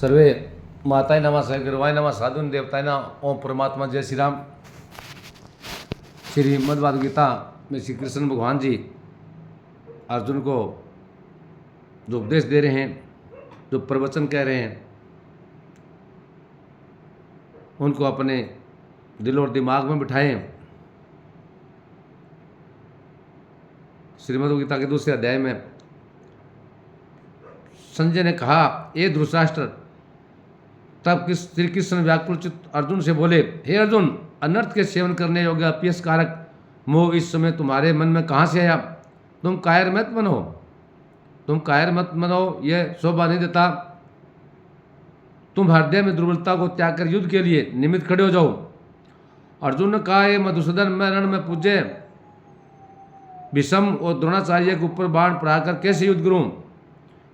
सर्वे माताएं नमः सर्वे गुरुवाय नमः साधुन देवताएं नमः ओम परमात्मा जय श्री राम। श्री मद्भागवत गीता में श्री कृष्ण भगवान जी अर्जुन को जो उपदेश दे रहे हैं, जो प्रवचन कह रहे हैं, उनको अपने दिल और दिमाग में बिठाएं। श्रीमद् गीता के दूसरे अध्याय में संजय ने कहा, ये धृतराष्ट्र। तब श्री कृष्ण व्याकुलचित अर्जुन से बोले, हे अर्जुन, अनर्थ के सेवन करने योग्य अपयश कारक मोह इस समय तुम्हारे मन में कहाँ से आया? तुम कायर मत बनो, यह शोभा नहीं देता। तुम हृदय में दुर्बलता को त्याग कर युद्ध के लिए निमित्त खड़े हो जाओ। अर्जुन ने कहा, ये मधुसूदन, मैं रण में पूज्य भीष्म और द्रोणाचार्य के ऊपर बाण प्रहार कर कैसे युद्ध करूं?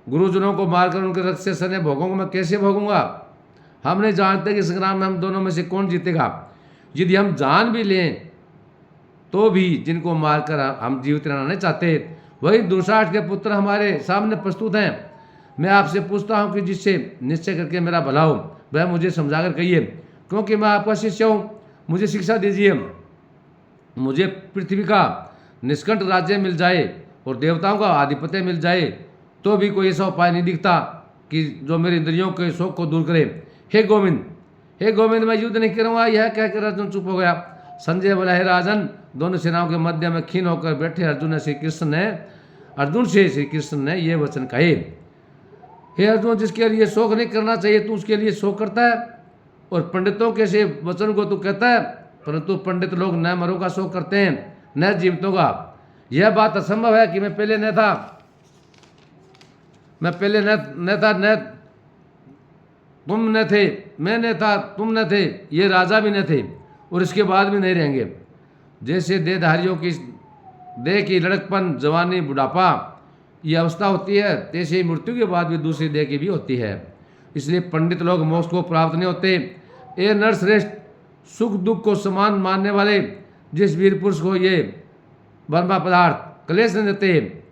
गुरुजनों को मारकर उनके रक्त से सने भोगों को मैं कैसे भोगूंगा? हम नहीं जानते कि संग्राम में हम दोनों में से कौन जीतेगा। यदि हम जान भी लें तो भी जिनको मारकर हम जीवित रहना नहीं चाहते, वही दुष्टांत के पुत्र हमारे सामने प्रस्तुत हैं। मैं आपसे पूछता हूं कि जिससे निश्चय करके मेरा भला हो, वह मुझे समझाकर कहिए, क्योंकि मैं आपका शिष्य हूँ। मुझे शिक्षा दीजिए। मुझे पृथ्वी का निष्कंठ राज्य मिल जाए और देवताओं का आधिपत्य मिल जाए तो भी कोई ऐसा उपाय नहीं दिखता कि जो मेरे इंद्रियों के शोक को दूर करे। हे गोविंद, मैं युद्ध नहीं करूँगा। यह कहकर अर्जुन चुप हो गया। संजय बोला, हे राजन, दोनों सेनाओं के मध्य में खीन होकर बैठे अर्जुन से श्री कृष्ण ने ये वचन कहे, हे अर्जुन, जिसके लिए शोक नहीं करना चाहिए तू उसके लिए शोक करता है, और पंडितों के से वचन को तू कहता है, परंतु पंडित लोग न मरों का शोक करते हैं न जीवितों का। यह बात असंभव है कि मैं पहले न था, न तुम न थे, मैं न था, तुम न थे, ये राजा भी न थे और इसके बाद भी नहीं रहेंगे। जैसे देहधारियों की देह की लड़कपन, जवानी, बुढ़ापा ये अवस्था होती है, तैसे ही मृत्यु के बाद भी दूसरी देह की भी होती है। इसलिए पंडित लोग मोक्ष को प्राप्त नहीं होते। ये नरश्रेष्ठ, सुख दुख को समान मानने वाले जिस वीर पुरुष को ये ब्रह्मा पदार्थ क्लेश नहीं देते,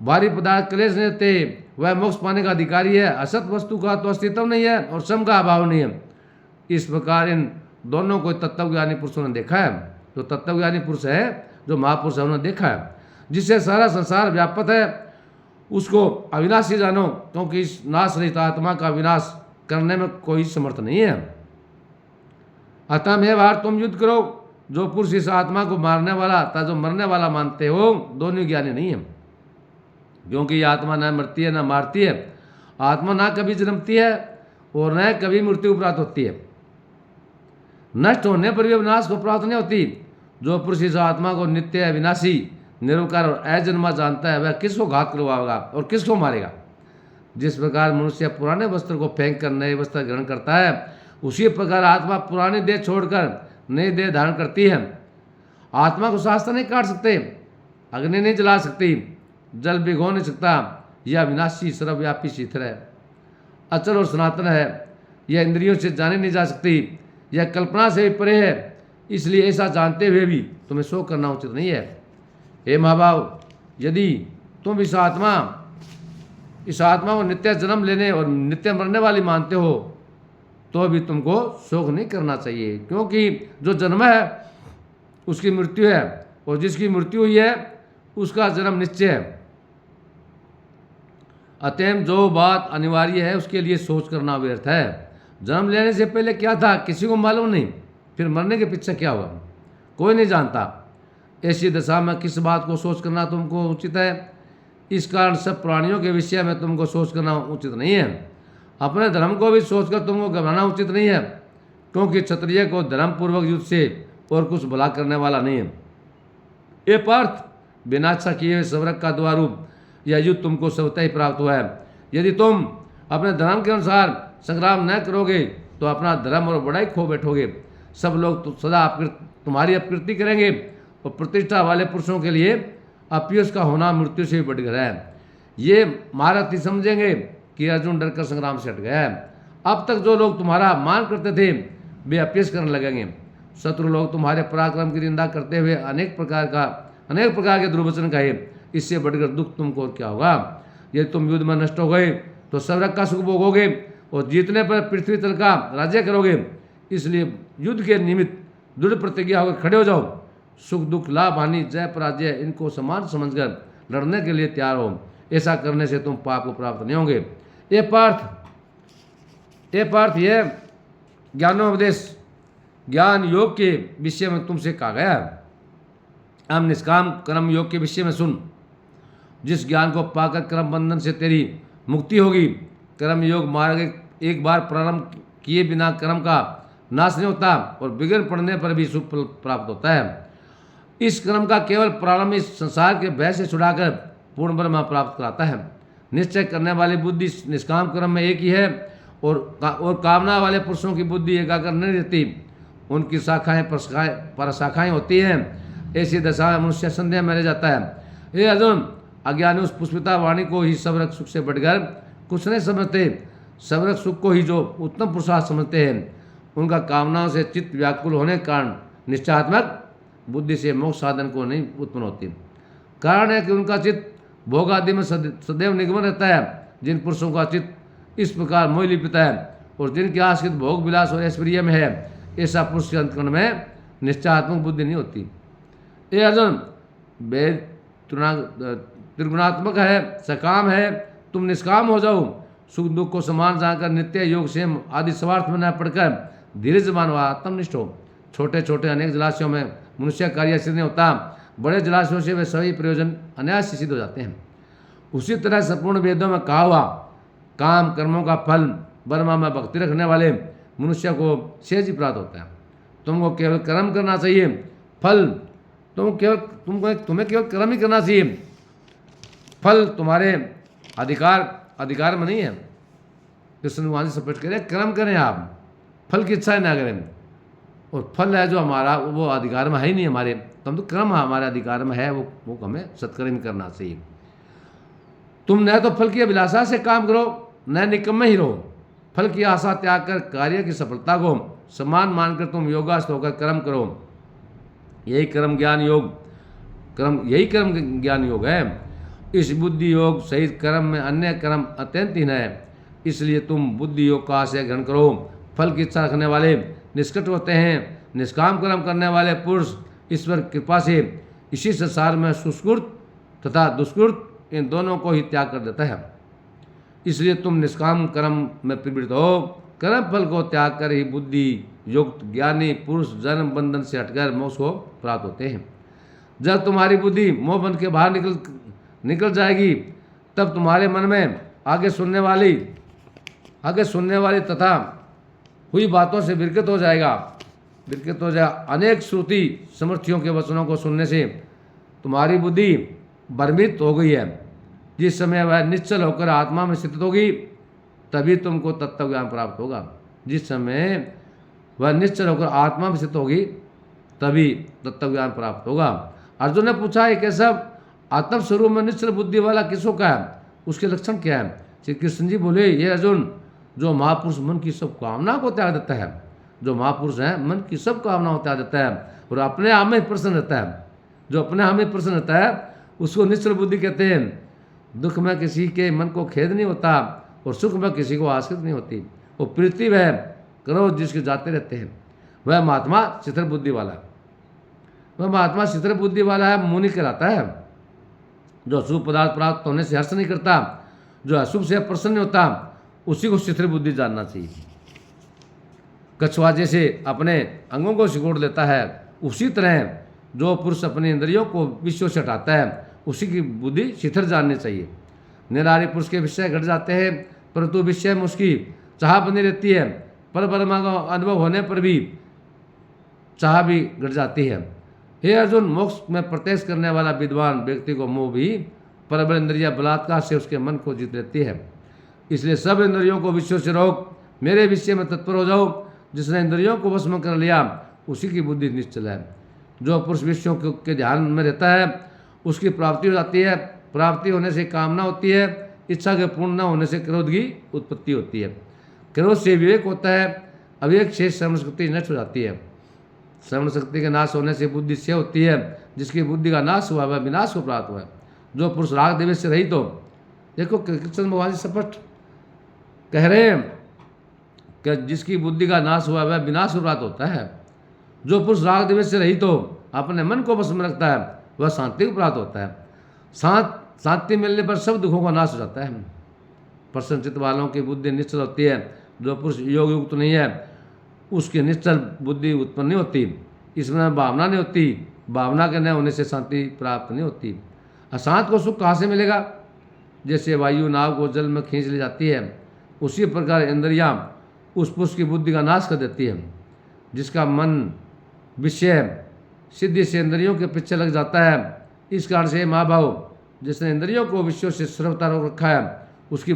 भारी पदार्थ क्लेश नहीं देते, वह मोक्ष पाने का अधिकारी है। असत वस्तु का तो अस्तित्व नहीं है और सम का अभाव नहीं है। इस प्रकार इन दोनों को तत्वज्ञानी पुरुषों ने देखा है। जो तत्वज्ञानी पुरुष है, जो महापुरुष है, उन्होंने देखा है। जिससे सारा संसार व्यापक है उसको अविनाशी जानो, क्योंकि इस नाश रहित आत्मा का विनाश करने में कोई समर्थ नहीं है। अतः मैं बाहर तुम युद्ध करो। जो पुरुष इस आत्मा को मारने वाला तथा जो मरने वाला मानते हो, दोनों ज्ञानी नहीं है, क्योंकि ये आत्मा न मरती है न मारती है। आत्मा ना कभी जन्मती है और न कभी मृत्यु प्राप्त होती है। नष्ट होने पर भी विनाश को प्राप्त नहीं होती। जो पुरुष इस आत्मा को नित्य, अविनाशी, निरवकार और अजन्मा जानता है, वह किसको घात करवाएगा और किसको मारेगा? जिस प्रकार मनुष्य पुराने वस्त्र को फेंक कर नए वस्त्र ग्रहण करता है, उसी प्रकार आत्मा पुरानी देह छोड़कर नई देह धारण करती है। आत्मा को शास्त्र नहीं काट सकते, अग्नि नहीं जला सकती, जल भिगो नहीं सकता। यह विनाशी, सर्वव्यापी, शीतल है, अचल और सनातन है। यह इंद्रियों से जानी नहीं जा सकती, यह कल्पना से भी परे है। इसलिए ऐसा जानते हुए भी तुम्हें शोक करना उचित नहीं है। हे महाभाव, यदि तुम इस आत्मा को नित्य जन्म लेने और नित्य मरने वाली मानते हो तो भी तुमको शोक नहीं करना चाहिए, क्योंकि जो जन्म है उसकी मृत्यु है और जिसकी मृत्यु हुई है उसका जन्म निश्चय है। अतएव जो बात अनिवार्य है उसके लिए सोच करना व्यर्थ है। जन्म लेने से पहले क्या था किसी को मालूम नहीं, फिर मरने के पीछे क्या हुआ कोई नहीं जानता। ऐसी दशा में किस बात को सोच करना तुमको उचित है? इस कारण सब प्राणियों के विषय में तुमको सोच करना उचित नहीं है। अपने धर्म को भी सोचकर तुमको घबराना उचित नहीं है, क्योंकि क्षत्रिय को धर्मपूर्वक युद्ध से और कुछ भला करने वाला नहीं है। ये पार्थ, बिना इच्छा किए हुए स्वर्ग का द्वारूप यह युद्ध तुमको स्वतः ही प्राप्त हुआ है। यदि तुम अपने धर्म के अनुसार संग्राम न करोगे तो अपना धर्म और बड़ाई खो बैठोगे। सब लोग तो सदा तुम्हारी अपकीर्ति करेंगे और प्रतिष्ठा वाले पुरुषों के लिए अपयश का होना मृत्यु से भी बढ़कर है। ये महारथी समझेंगे कि अर्जुन डरकर संग्राम से हट गया है। अब तक जो लोग तुम्हारा मान करते थे वे अपयश करने लगेंगे। शत्रु लोग तुम्हारे पराक्रम की निंदा करते हुए अनेक प्रकार के दुर्वचन कहे। इससे बढ़कर दुख तुमको और क्या होगा? यदि तुम युद्ध में नष्ट हो गए तो स्वर्ग का सुख भोगोगे और जीतने पर पृथ्वी तल का राज्य करोगे। इसलिए युद्ध के निमित्त दृढ़ प्रतिज्ञा होकर खड़े हो जाओ। सुख दुख लाभ हानि जय पराजय इनको समान समझकर लड़ने के लिए तैयार हो। ऐसा करने से तुम पाप को प्राप्त नहीं होंगे। ये पार्थ यह ज्ञानोपदेश ज्ञान योग के विषय में तुमसे कहा गया है। अब निष्काम कर्म योग के विषय में सुन। जिस ज्ञान को पाकर कर्म बंधन से तेरी मुक्ति होगी। कर्म योग मार्ग एक बार प्रारंभ किए बिना कर्म का नाश नहीं होता और बिगड़ पड़ने पर भी शुभ फल प्राप्त होता है। इस कर्म का केवल प्रारंभ इस संसार के भय से छुड़ाकर पूर्ण ब्रह्म प्राप्त कराता है। निश्चय करने वाली बुद्धि निष्काम कर्म में एक ही है और कामना वाले पुरुषों की बुद्धि एकाग्र नहीं रहती। उनकी शाखाएं परशाखाएं होती हैं। ऐसी दशा में मनुष्य संदेह में रह जाता है। हे अर्जुन, अज्ञानी उस पुष्पिता वाणी को ही सबरक सुख से बढ़कर कुछ नहीं समझते। सबरक सुख को ही जो उत्तम पुरुषार्थ समझते हैं। उनका कामनाओं से चित्त व्याकुल होने के कारण निश्चयात्मक बुद्धि से मोक्ष साधन को नहीं उत्पन्न होती। कारण है कि उनका चित्त भोग आदि में सदैव निगमन रहता है। जिन पुरुषों का चित्त इस प्रकार मोह लिपित है और जिनकी आश्रित भोग विलास और ऐश्वर्य में है, ऐसा पुरुष के अंतकरण में निश्चयात्मक बुद्धि नहीं होती। ये अर्जुन, वेद त्रिगुणात्मक है, सकाम है, तुम निष्काम हो जाओ। सुख दुख को समान जानकर नित्य योग क्षेम आदि स्वार्थ में न पड़कर धीरजमान व आत्मनिष्ठ हो। छोटे छोटे अनेक जलाशयों में मनुष्य कार्य सिद्ध नहीं होता। बड़े जलाशयों से वे सभी प्रयोजन अनायास सिद्ध हो जाते हैं। उसी तरह संपूर्ण वेदों में कहा हुआ काम कर्मों का फल ब्रह्मा में भक्ति रखने वाले मनुष्य को सहज ही प्राप्त होता है। तुमको केवल कर्म करना चाहिए। फल तुम्हें केवल कर्म ही करना चाहिए। फल तुम्हारे अधिकार में नहीं है। कृष्ण भगवान से स्पष्ट करें, कर्म करें आप, फल की इच्छा ना करें। और फल है जो हमारा वो अधिकार में है ही नहीं हमारे, तो कर्म हमारे अधिकार में है, वो हमें सत्कर्म करना चाहिए। तुम न तो फल की अभिलाषा से काम करो न निकम्मे ही रहो। फल की आशा त्याग कर कार्य की सफलता को समान मानकर तुम योगास्थ होकर कर्म करो। यही कर्म ज्ञान योग है। इस बुद्धि योग सहित कर्म में अन्य कर्म अत्यंत हीन है। इसलिए तुम बुद्धि योग का आशय ग्रहण करो। फल की इच्छा रखने वाले निष्कट होते हैं। निष्काम कर्म करने वाले पुरुष ईश्वर कृपा से इसी संसार में सुकृत तथा दुष्कृत इन दोनों को ही त्याग कर देता है। इसलिए तुम निष्काम कर्म में प्रवृत्त हो। कर्म फल को त्याग कर ही बुद्धि युक्त ज्ञानी पुरुष जन्म बंधन से हटकर मोक्ष को प्राप्त होते हैं। जब तुम्हारी बुद्धि मोह बंध के बाहर निकल जाएगी, तब तुम्हारे मन में आगे सुनने वाली तथा हुई बातों से विरक्त हो जाएगा। अनेक श्रुति समर्थियों के वचनों को सुनने से तुम्हारी बुद्धि भ्रमित हो गई है। जिस समय वह निश्चल होकर आत्मा में स्थित होगी, तभी तुमको तत्व ज्ञान प्राप्त होगा। जिस समय वह निश्चल होकर आत्मा में स्थित होगी, तभी तत्व ज्ञान प्राप्त होगा। अर्जुन ने पूछा, ये कैसा आत्म स्वरूप में निश्चल बुद्धि वाला किसको का है, उसके लक्षण क्या है? श्री कृष्ण जी बोले, ये अर्जुन, जो महापुरुष मन की सब कामना को त्याग देता है, जो महापुरुष है मन की सब कामनाओं को त्याग देता है और अपने आप में प्रसन्न रहता है। जो अपने आप में प्रसन्न रहता है उसको निश्चल बुद्धि कहते हैं। दुख में किसी के मन को खेद नहीं होता और सुख में किसी को आश्रित नहीं होती। वो प्रीति वह क्रोध जिसके जाते रहते हैं, वह महात्मा शिथिल बुद्धि वाला है। वह महात्मा शिथिल बुद्धि वाला है, मुनि कहलाता है। जो अशुभ पदार्थ प्राप्त होने से हर्ष नहीं करता, जो अशुभ से प्रसन्न नहीं होता, उसी को शिथिल बुद्धि जानना चाहिए। कछुआ जैसे अपने अंगों को सिकोड़ लेता है, उसी तरह जो पुरुष अपने इंद्रियों को विषयों से हटाता है, उसी की बुद्धि शिथिल जाननी चाहिए। निरारी पुरुष के विषय घट जाते हैं, परंतु विषय में उसकी चाह बनी रहती है। पर ब्रह्मा का अनुभव होने पर भी चाह भी घट जाती है। हे अर्जुन, मोक्ष में प्रत्यक्ष करने वाला विद्वान व्यक्ति को मोह भी परबल इंद्रिया बलात्कार से उसके मन को जीत लेती है। इसलिए सब इंद्रियों को विषयों से रोक मेरे विषय में तत्पर हो जाओ। जिसने इंद्रियों को वश में कर लिया, उसी की बुद्धि निश्चल है। जो पुरुष विषयों के ध्यान में रहता है, उसकी प्राप्ति हो जाती है। प्राप्ति होने से कामना होती है। इच्छा के पूर्ण न होने से क्रोध की उत्पत्ति होती है। क्रोध से विवेक होता है। अविवेक से श्रवण शक्ति नष्ट हो जाती है। श्रवण शक्ति के नाश होने से बुद्धि से होती है। जिसकी बुद्धि का नाश हुआ वह विनाश को प्राप्त हुआ है। जो पुरुष राग देवेश से रहित हो, देखो कृष्ण भगवान जी स्पष्ट कह रहे हैं कि जिसकी बुद्धि का नाश हुआ वह विनाश को प्राप्त होता है। जो पुरुष राग द्वेष से रहित हो अपने मन को बस में रखता है वह शांति को प्राप्त होता है। शांति मिलने पर सब दुखों का नाश हो जाता है। प्रसन्न चित्त वालों की बुद्धि निश्चल होती है। जो पुरुष योग युक्त नहीं है उसकी निश्चल बुद्धि उत्पन्न नहीं होती, इसमें भावना नहीं होती, भावना के न होने से शांति प्राप्त नहीं होती। अशांत को सुख कहाँ से मिलेगा? जैसे वायु नाव को जल में खींच ली जाती है उसी प्रकार इंद्रियां उस पुरुष की बुद्धि का नाश कर देती है। जिसका मन विषय सिद्धि से इंद्रियों के पीछे लग जाता है, इस कारण से महाभाव जिसने इंद्रियों को विषयों से सर्वथा रोक रखा है उसकी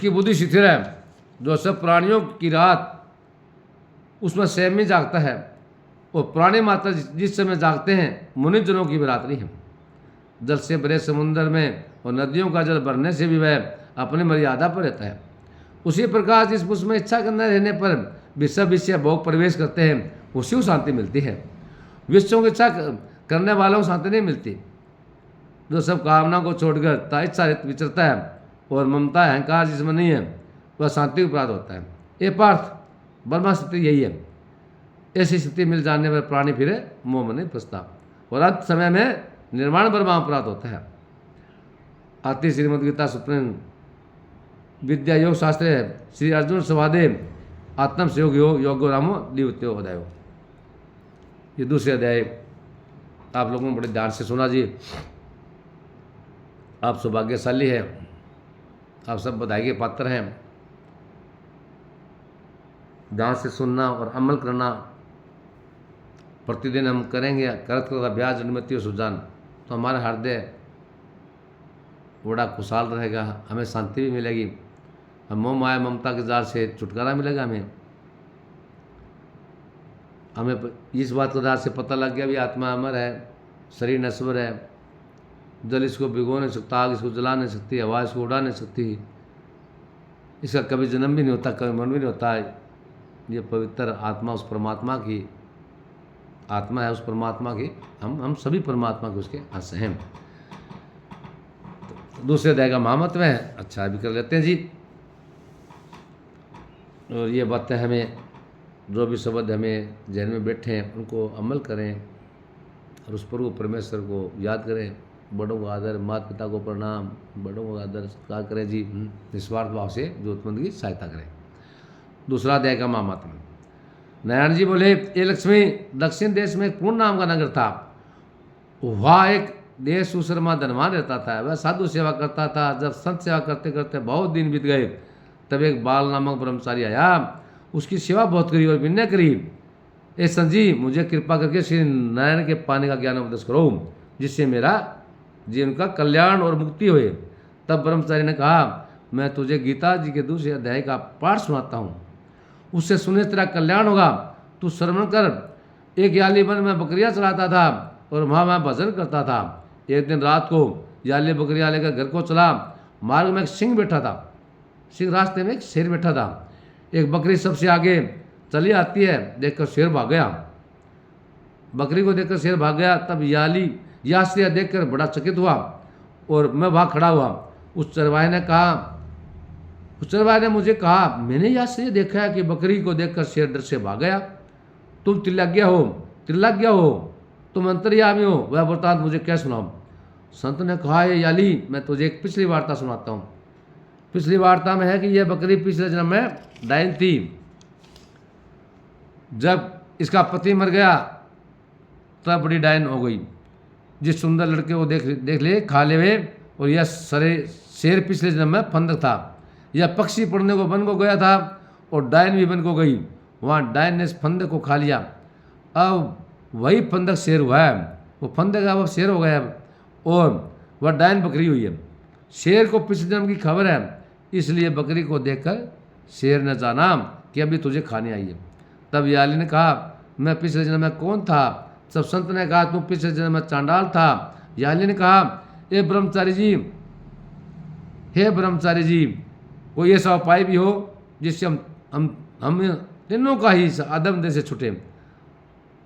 बुद्धि शिथिल है। जो सब प्राणियों की रात उसमें स्वयं ही जागता है और प्राणी मात्र जिस समय जागते हैं मुनिजनों की बराबरी है। जल से भरे समुद्र में और नदियों का जल भरने से भी वह अपनी मर्यादा पर रहता है। उसी प्रकार जिस पुरुष में इच्छा करने रहने पर विषय विषय भोग प्रवेश करते हैं उसी को शांति मिलती है। विषयों की इच्छा करने वालों को शांति नहीं मिलती। जो सब कामना को छोड़कर ताइच्छा विचरता है और ममता अहंकार जिसमें नहीं है वह शांति को प्राप्त होता है। ये पार्थ ब्रह्मा स्थिति यही है। ऐसी स्थिति मिल जाने पर प्राणी फिर मोह में नहीं फंसता और अंत समय में निर्माण ब्रह्मा प्राप्त होता है। आती श्रीमद् गीता सुप्रीम विद्या योग शास्त्र है। श्री अर्जुन संवादे आत्म सहयोग योग रामो द्वितीयो अध्याय। ये दूसरे अध्याय आप लोगों ने बड़े ध्यान से सुना जी। आप सौभाग्यशाली है, आप सब बधाई के पात्र हैं। ध्यान से सुनना और अमल करना प्रतिदिन हम करेंगे। करत करत अभ्यास अनुमति और सुजान तो हमारा हृदय बड़ा खुशहाल रहेगा, हमें शांति भी मिलेगी, हम मोह माया ममता के जाल से छुटकारा मिलेगा। हमें इस बात का से पता लग गया भी आत्मा अमर है, शरीर नश्वर है, जल इसको भिगो नहीं सकता, आग इसको जला नहीं सकती, हवा इसको उड़ा नहीं सकती, इसका कभी जन्म भी नहीं होता, कभी मरण भी नहीं होता है। ये पवित्र आत्मा उस परमात्मा की आत्मा है, उस परमात्मा की हम सभी परमात्मा के उसके अंश हैं। तो दूसरे अध्याय का महामत्व है। अच्छा अभी कर लेते हैं जी। और ये बातें हमें जो भी शब्द हमें जहन में बैठे हैं उनको अमल करें और उस प्रभु परमेश्वर को याद करें। बड़ों को आदर, माता पिता को प्रणाम, बड़ों को आदर सत्कार करें जी, निस्वार्थ भाव से जरूरतमंद की सहायता करें। दूसरा अध्याय का महात्मा। नारायण जी बोले, ये लक्ष्मी दक्षिण देश में एक पूर्ण नाम का नगर था। वहाँ एक देश सुशर्मा धनवान रहता था। वह साधु सेवा करता था। जब संत सेवा करते करते बहुत दिन बीत गए तब एक बाल नामक ब्रह्मचारी आया। उसकी सेवा बहुत करी और विनय करी, ए संजी मुझे कृपा करके श्री नारायण के पाने का ज्ञान उपदेश करो जिससे मेरा जीवन का कल्याण और मुक्ति हुए। तब ब्रह्मचारी ने कहा, मैं तुझे गीता जी के दूसरे अध्याय का पाठ सुनाता हूँ, उससे सुने तेरा कल्याण होगा, तू श्रवण कर। एक याली वन में बकरियाँ चलाता था और वहाँ मैं भजन करता था। एक दिन रात को याली बकरियाँ लेकर घर को चला। मार्ग में एक सिंह बैठा था। सिंह रास्ते में एक शेर बैठा था। एक बकरी सबसे आगे चली आती है, देखकर शेर भाग गया। बकरी को देखकर शेर भाग गया। तब याली यह आश्चर्य देखकर बड़ा चकित हुआ और मैं वहाँ खड़ा हुआ। उस चरवाहे ने मुझे कहा, मैंने यह आश्चर्य देखा है कि बकरी को देखकर शेर डर से भाग गया। तुम त्रिलज्ञ हो, तुम अंतर्यामी हो, वह वृत्तांत मुझे क्या सुनाओ। संत ने कहा, ये याली मैं तुझे एक पिछली वार्ता सुनाता हूँ। पिछली वार्ता में है कि यह बकरी पिछले जन्म में डायन थी। जब इसका पति मर गया तब बड़ी डायन हो गई। जिस सुंदर लड़के को देख ले खा ले वे। और यह शेर पिछले जन्म में फंदक था। यह पक्षी पड़ने को वन को गया था और डायन भी वन को गई। वहाँ डायन ने इस फंदक को खा लिया। अब वही फंदक शेर हुआ है। वो फंदक अब शेर हो गया और वह डायन बकरी हुई है। शेर को पिछले जन्म की खबर है, इसलिए बकरी को देखकर शेर ने जाना कि अभी तुझे खाने आई है। तब याली ने कहा, मैं पिछले जन्म में कौन था। सब संत ने कहा, तू पिछले जन्म में चांडाल था। याली ने कहा, हे ब्रह्मचारी जी कोई ऐसा उपाय भी हो जिससे हम तीनों का ही आदम देह से छुटे।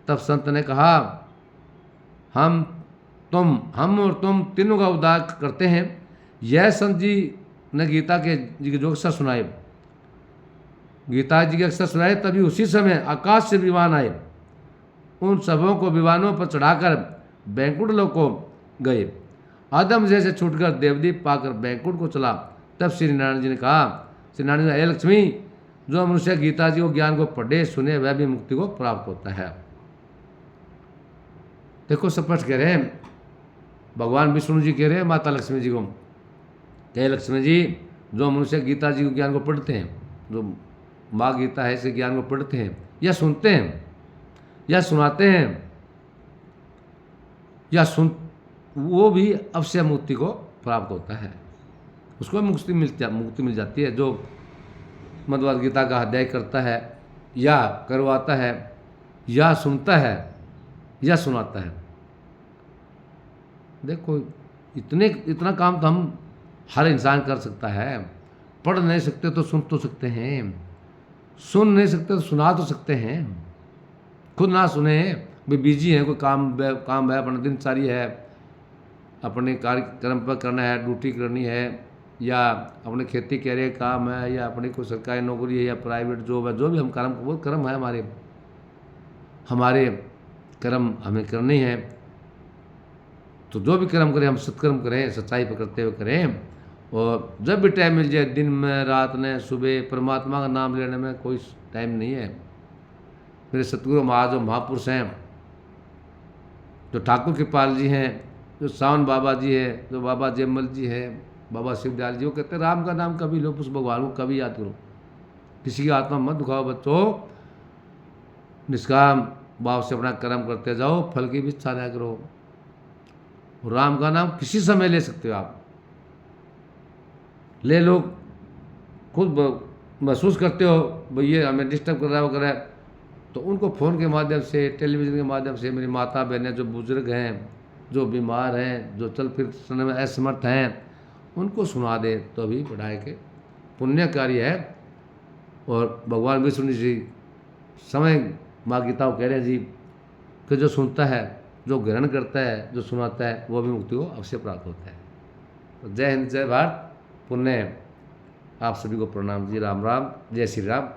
तब संत ने कहा, हम और तुम तीनों का उद्धार करते हैं। यह संत जी ने गीता के जी के जो अक्षर सुनाए गीता जी के अक्षर सुनाए, तभी उसी समय आकाश से विमान आए, उन सबों को विमानों पर चढ़ाकर बैंकुट लोक को गए। आदम जैसे छूटकर देवदीप पाकर बैंकुट को चला। तब श्री नारायण जी ने कहा, श्री नारायण जी ने, हे लक्ष्मी, जो मनुष्य गीता जी को ज्ञान को पढ़े सुने वह भी मुक्ति को प्राप्त होता है। देखो स्पष्ट कह रहे हैं, भगवान विष्णु जी कह रहे हैं माता लक्ष्मी जी को, हे लक्ष्मी जी, जो मनुष्य गीता जी के ज्ञान को पढ़ते हैं, जो माँ गीता है इसे ज्ञान को पढ़ते हैं या सुनते हैं या सुनाते हैं या वो भी अवश्य मुक्ति को प्राप्त होता है, उसको मुक्ति मिल जाती है। जो मद्भगवद गीता का अध्याय करता है या करवाता है या सुनता है या सुनाता है। देखो इतना काम तो हम हर इंसान कर सकता है। पढ़ नहीं सकते तो सुन तो सकते हैं, सुन नहीं सकते तो सुना तो सकते हैं। खुद ना सुने, वे बिजी हैं, कोई काम है, अपना दिनचर्या है, अपने कार्यक्रम पर करना है, ड्यूटी करनी है, या अपने खेती के काम है, या अपनी कोई सरकारी नौकरी है या प्राइवेट जॉब है, जो भी हम कर्म, वो कर्म है हमारे कर्म हमें करनी है। तो जो भी कर्म करें हम सत्कर्म करें, सच्चाई पकड़ते हुए करें, और जब भी टाइम मिल जाए, दिन में, रात में, सुबह, परमात्मा का नाम लेने में कोई टाइम नहीं है। मेरे सतगुरु महाराज जो महापुरुष हैं, जो ठाकुर कृपाल जी हैं, जो सावन बाबा जी है, जो बाबा जयमल जी है, बाबा शिवदयाल जी, वो कहते हैं राम का नाम कभी लो, उस भगवान को कभी याद करो, किसी की आत्मा मत दुखाओ बच्चों, निष्काम भाव से अपना कर्म करते जाओ, फल की भी इच्छा ना करो। राम का नाम किसी समय ले सकते हो आप, ले लो, खुद महसूस करते हो भाई ये हमें डिस्टर्ब कर रहा है, वो कर रहा है, तो उनको फ़ोन के माध्यम से, टेलीविज़न के माध्यम से, मेरी माता बहनें जो बुजुर्ग हैं, जो बीमार हैं, जो चल फिर चलने में असमर्थ हैं, उनको सुना दे तो भी बढ़ाए के पुण्य कार्य है। और भगवान विष्णु जी समय माँ गीता को कह रहे हैं जी कि जो सुनता है, जो ग्रहण करता है, जो सुनाता है, वो भी मुक्ति को अवश्य प्राप्त होता है। तो जय हिंद, जय भारत, पुण्य। आप सभी को प्रणाम जी, राम राम, जय श्री राम।